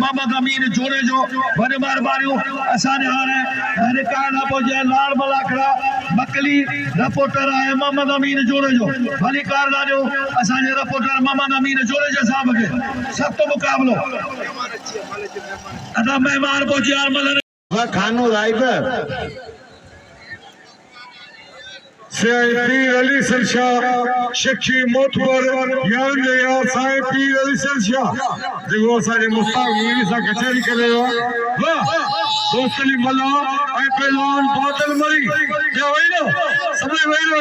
मोहम्मद अमीन जोड़े जो वने महिरबानियूं असांजे हाणे रिकॉर्ड न पहुचे लाल मलाखड़ा मकली रिपोर्टर है मोहम्मद अमीन जोड़े जो भली कारदा जो असांजे रिपोर्टर मोहम्मद अमीन जोड़े जो साहब के सख्त मुकाबलो अदा मेहमान पहुंचे आरमल खानो राइबर पीर अली सरशाह शिक्षी मोतबर यार साईं पीर अली सरशाह जो असांजे मुस्ताक मीरी सां कचहरी करे वाह दोस्त अली मल्ला ऐं पहलवान बादल मरी क्या वही ना समय वही ना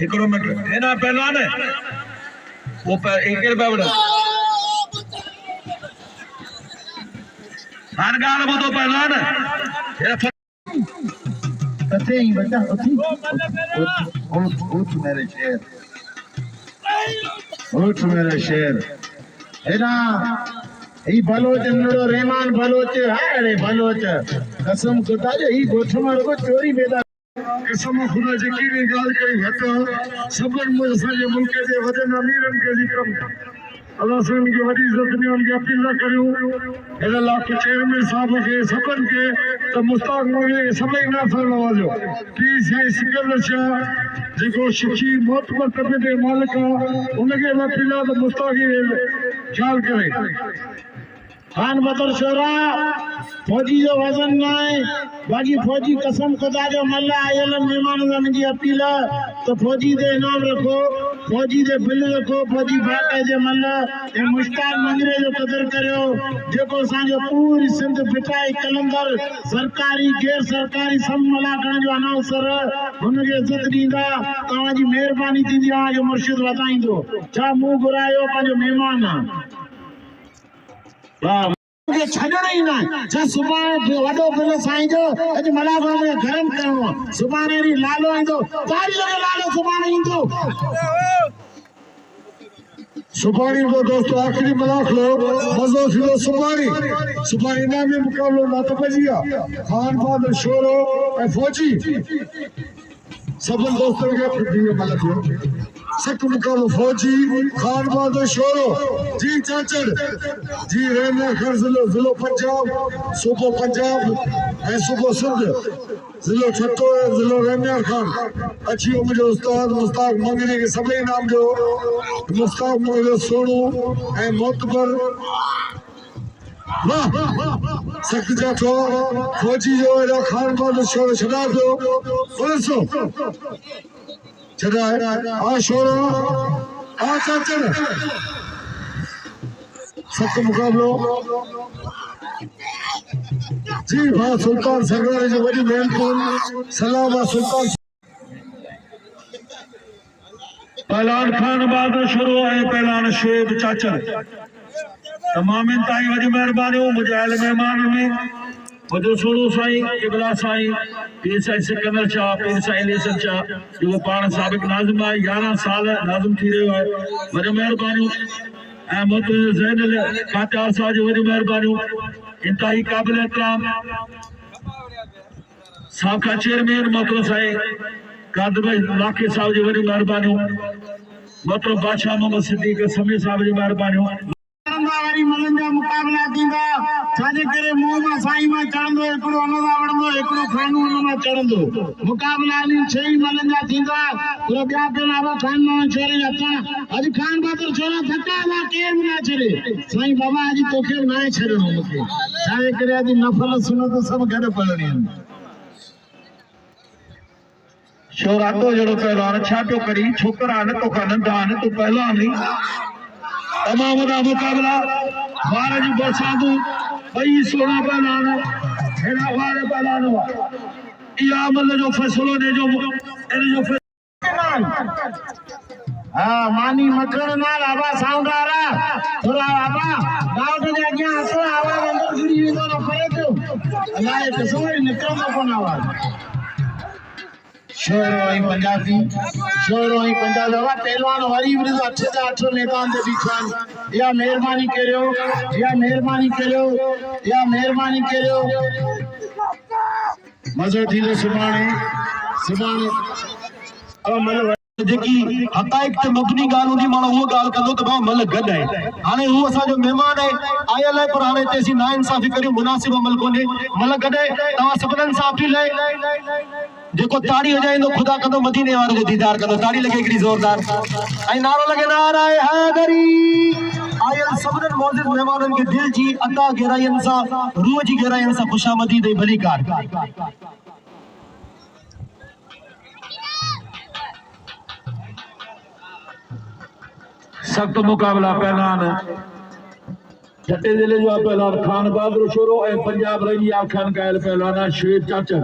एकड़ो मिनट है ना पहलवान है वो एक रुपया बड़ा हर गाल में तो पहलवान है कथे ही बच्चा उठ मेरे शेर है ना ही बलोच नड़ो रहमान बलोच है रे बलोच कसम खुदा जो ही गोठमर को चोरी बेदा कसम खुदा जी की गाल कई हटा सबर मुझ असांजे मुल्क जे वजन अमीरन के जिक्र अल्लाह से उनकी बड़ी इज्जत ने उनकी अपील न करूं अल्लाह के चेयरमैन साहब के सबन के तो मुस्ताक मोगे समय ना फल नवाजो प्लीज है सिकंदर शाह जो शिक्षी मोतबर तबे दे मालिक उनके अपील तो मुस्ताक ख्याल करे खान बदर शोरा फौजी जो वजन ना है बाकी फौजी कसम खुदा जो मल्ला आयल मेहमान की अपील तो फौजी दे इनाम रखो फौजी दे बिल रखो फौजी बाटे जे मल्ला ए मुश्ताक मंगरे जो कदर करियो जेको साजो पूरी सिंध फिटाई कलंदर सरकारी गैर सरकारी सब मलाकण जो अनाउंसर उनके इज्जत दींदा तवा जी मेहरबानी थींदी आ जो मुर्शिद वधाईंदो छा मुंह घुरायो पंहिंजो मेहमान वाह के छडणो ही ना छा सुभाणे वडो बिल साईं जो अज मलाखड़ा में गरम करणो सुभाणे री लालो ईंदो तारी लगे लालो सुभाणे ईंदो सुभाणे को दोस्तों आखिरी मलाखड़ो मज़ो थींदो सुभाणे इनामी मुकाबलो नात बजिया खान बहादुर शोरो ऐं फौजी सबन दोस्तों के दिए मलाखड़ो सख्त मुकाबलो फौजी खान बहादुर शोरो जी चाचड़ जी रहना खर जिलो पंजाब सूबो पंजाब ऐं सूबो सिंध जिलो छतो जिलो रहना खान अच्छी मुझे उस्ताद मुस्ताक मंगने के सभी नाम जो मुस्ताक मंगने सोनू ऐं मोतबर वाह सख्त जाठो फौजी जो एड़ा खान बहादुर शोरो छड़ा दो बोलो चढ़ा आ शोरो आ चाचड़ सख्त मुकाबलो जी भाई सुल्तान सरदार जो बड़ी महत्वपूर्ण सलाम सुल्तान पहलवान खान बहादुर शुरू है पहलवान शोएब चाचड़ तमाम इंतहाई वही मेहरबानी मुझे आयल मेहमान में मुझे सोनू साईं किबला साईं पीर साईं सिकंदर शाह पीर साईं लेसन शाह जो पान साबिक नाज़िम है 11 साल नाज़िम थी रहो है वही मेहरबानी मोहतरम ज़ैन कातियार साहब जो वही मेहरबानी इंतहाई काबिल एहतराम साबका चेयरमैन मोहतरम साईं कादर भाई लाखे साहब जो वही मेहरबानी मोहतरम बादशाह मोहम्मद सिद्दीक समी साहब जो मेहरबानी वारी मलंजा मुकाबला दींदा छाजे करे मुंह में साईं में चढ़ंदो एकड़ो अनदा वणंदो एकड़ो खानो में चढ़ंदो मुकाबला नी छई मलंजा दींदा पूरा ब्या पेलावा खान में छोरे अचा आज खान बहादुर छोरा थका ना केर ना छरे साईं बाबा आज तोखे ना छड़नो मुके छाजे करे आज नफल सुनो तो सब गड पड़नी छोरा तो जड़ो पहलवान छा तो करी छोकरा न तो नंढा न तो पहलवान नहीं तमाम का मुकाबला बारह जी बरसातू बई 16 पहलवान हेड़ा वारे पहलवान या मतलब जो फैसलो ने जो हां मानी मकर नाल आवा साउंड आ रहा थोड़ा आवा गांव के आगे आसो आवाज अंदर गिरी तो न पड़े तो अल्लाह के कसम निकल न कोन आवाज शोरो ही पंजाबी बाबा पहलवान वरी भी 8 जा 8 मैदान दे बीखान या मेहरबानी करियो मजो थी सुभाणे जेकी हक़ाइक़ ते मबनी ॻाल्हि हूंदी माण्हू उहो ॻाल्हि कंदो त भाउ मल गॾु आहे हाणे हू असांजो महिमान आहे आयल आहे पर हाणे हिते असीं नाइंसाफ़ी करियूं मुनासिब अमल कोन्हे मल गॾु आहे तव्हां सभिनीनि सां अपील आहे जेको ताड़ी वॼाईंदो ख़ुदा कंदो मदीने वारे जो दीदार कंदो ताड़ी लॻे हिकिड़ी ज़ोरदार ऐं नारो लॻे नाराए हैदरी आयल सभिनीनि मौजूद महिमाननि खे दिलि जी अता गहराइयुनि सां रूह जी गहराइयुनि सां ख़ुशामदीद ऐं भली कार सख्त मुकाबला पहलवान जटे जिले जो पहलवान खान बहादुर शोरो ऐं पंजाब रही खान कायल पहलवान शेर चाचर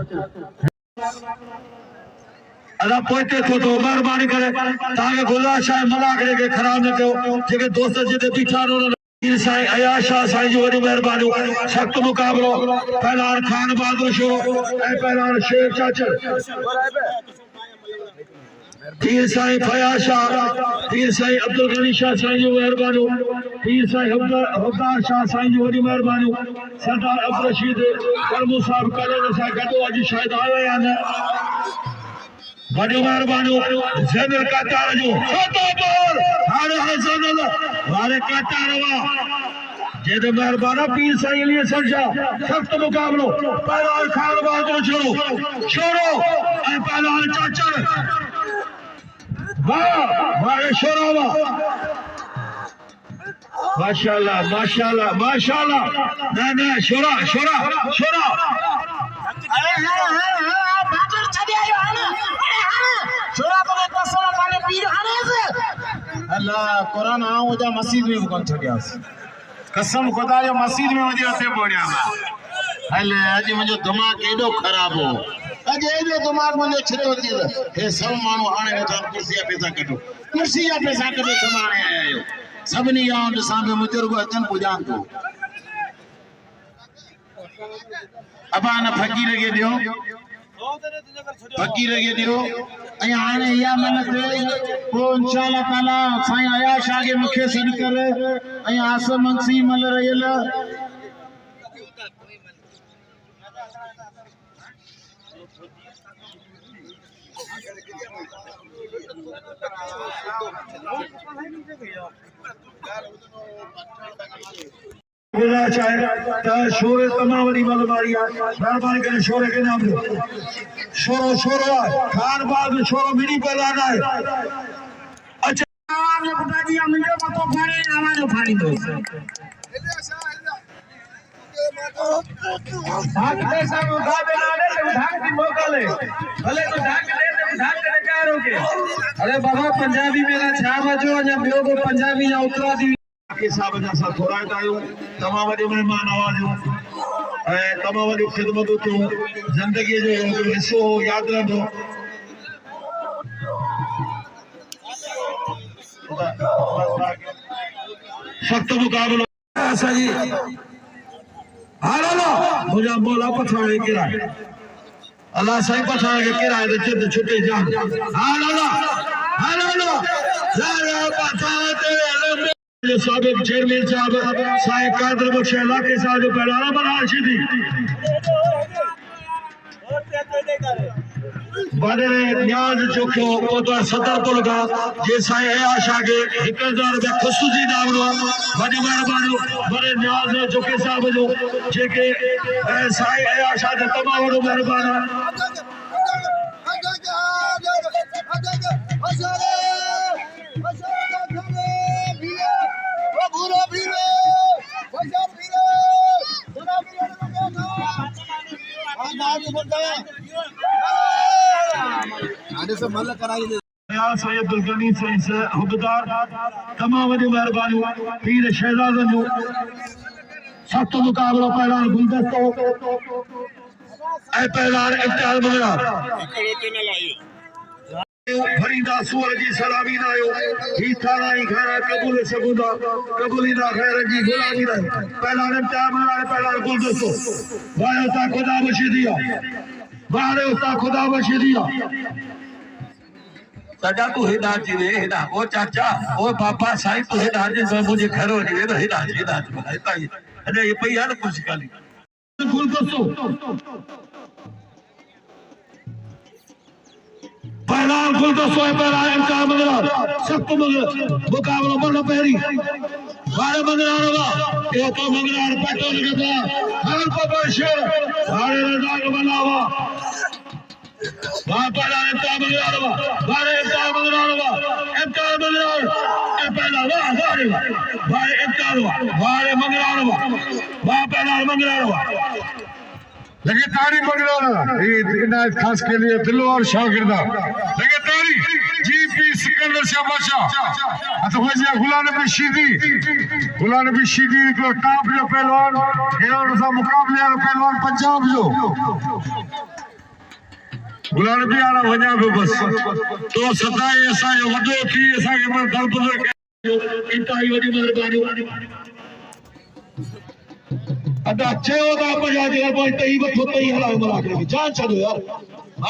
अदा पोइते थो तो महिरबानी करे तव्हांखे गुज़ारिश आहे मलाकड़े खे ख़राब न कयो जेके दोस्त जिते बीठा आहिनि साईं अयाज शाह साईं जी वॾी महिरबानी सख्त मुकाबलो पहलवान खान बहादुर शोरो ऐं पहलवान शेर चाचर पीर साईं फयाज शाह पीर साईं अब्दुल गनी शाह साईं जी महिरबानी पीर साईं हवदार शाह साईं जी वॾी महिरबानी सरदार अब्दुल रशीद करमू साहब करण सां गॾु अॼु शायदि आयो या न वॾी महिरबानी ज़ैनुल कतार जो छोटो बॉल हाणे हसन वारे कतार वा जेदे महिरबानी पीर साईं अली हसन शाह सख्त मुकाबलो पहलवान खान बहादुर छोरो ऐं पहलवान चाचर वाह शोरा वाह माशाल्लाह माशाल्लाह माशाल्लाह ना शोरा शोरा शोरा अरे बाजार छडे आयो हाने शोरा बगे कसम पाने पीर हाने से अल्लाह कुरान आ वजा मस्जिद में कोन छडियास कसम खुदा जो मस्जिद में वजे अते पड़िया हले आज मुझो दिमाग एडो खराब हो अज एडो दिमाग मुझो छितो थी हे सब मानो हाने वेठा कुर्सिया पैसा कटो समाने आयो सबनी आओ दिसा में मुजरगो अचन पुजान तो अबा न फकीर के दियो ऐं हाणे इहा महिनत पोइ इंशाअल्लाह ताला साईं अयाज शाह खे मूंखे सॾु कर ऐं आसम मंसी मल रहियल शोरे तमाम वॾी मालूमारी आहे महिरबानी करे शोरे खे नाम ॾियो शोरो शोरो आहे खान बहादुर शोरो मिनी पहलवान आहे अच्छा आवाज पुटा जी मुंहिंजो मथो फाड़े आवाज फाड़ींदो भाग दे सब उठा देना ने उठा के मौका ले भले तो ढाक दे तो ढाक के क्या रोके अरे बाबा पंजाबी मेरा छा बजो या बियो को पंजाबी या उतरा दी के साहब जा सा थोड़ा आयो तमाम वॾे महिमान आवाजो ऐं तमाम वॾी ख़िदमत थियो ज़िंदगी जो हिस्सो यादि रहंदो सख्त मुकाबलो असांजी हालो मुंहिंजा मौला पछाड़े केरा अल्लाह साईं पछाड़े के केरा त चित छुटे जान हालो साबिक़ चेयरमैन साहब साईं कादर बख्श इलाके साहब जो पहलवान बना शीदी बड़े न्याज चुकियो पोइ सतरपुर खां जे साईं अयाज शाह खे 1000 रुपया ख़ुशूसी ॾावणो आहे वॾी महिरबानी बड़े न्याज चुके साहब जो जेके साईं अयाज शाह जो तमामु वॾो महिरबानी आहे सैयद गनी साईं हुबदार तमाम वॾी महिरबानी पीर शहजादन जो सख्त मुकाबलो पहलवान गुलदस्तो ऐं पहलवान इम्तियाज़ मुगरा फरीदा सूर जी सलामी ना आयो ही थाना ही खाना कबूल सगुदा कबूली ना खैर जी गुलामी ना पहलवान इम्तियाज़ मुगरा पहलवान गुलदस्तो वायो ता खुदा बख्शिदिया वायो ता खुदा बख्शिदिया सदा तू हेडा जी रे हेडा ओ चाचा ओ बापा साईं तू हेडा जे मुझे घर वञी वे हेडा हिता ही अरे ये पई यार कुछ काली गुलदस्तो पहला पहलवान गुलदस्तो है पहला इनकार मंगलार सख्त मुकाबला मरना पहरी बारे मंगलार होगा ये तो मंगलार पेट्रोल के हर पपर शेर बारे रजाक बनावा वहां पहला इनकार मंगलार होगा बारे इनकार मंगलार होगा इनकार मंगलार पहला वाह बारे इनकार हुआ बारे मंगलार हुआ वहां पहला मंगलार हुआ लगे तारी मंगलाना ये इनायत खास के लिए दिलो और शागिर्दा लगे तारी जीपी सिकंदर शाह बादशाह अतवाजिया गुलाम नबी शीदी को टॉप जो पहलवान इन्होंने सा मुकाबले वाला पहलवान पंजाब जो गुलाम नबी आला वजा पे बस तो सदाई ऐसा जो वडो थी ऐसा के मन दर बदर इंतहाई वडी मेहरबानी अदा चयो दा पजा जे पर तई वठो तई हला मला के जान छडो यार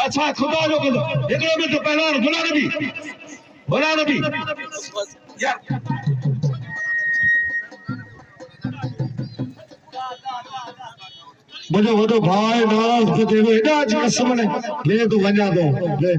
अच्छा खुदा जो कदो एकड़ो में तो पहलवान गुलाम नबी यार मुझे वो तो भाई नाराज तो देखो एडा कसम ने ले तू वजा दो ले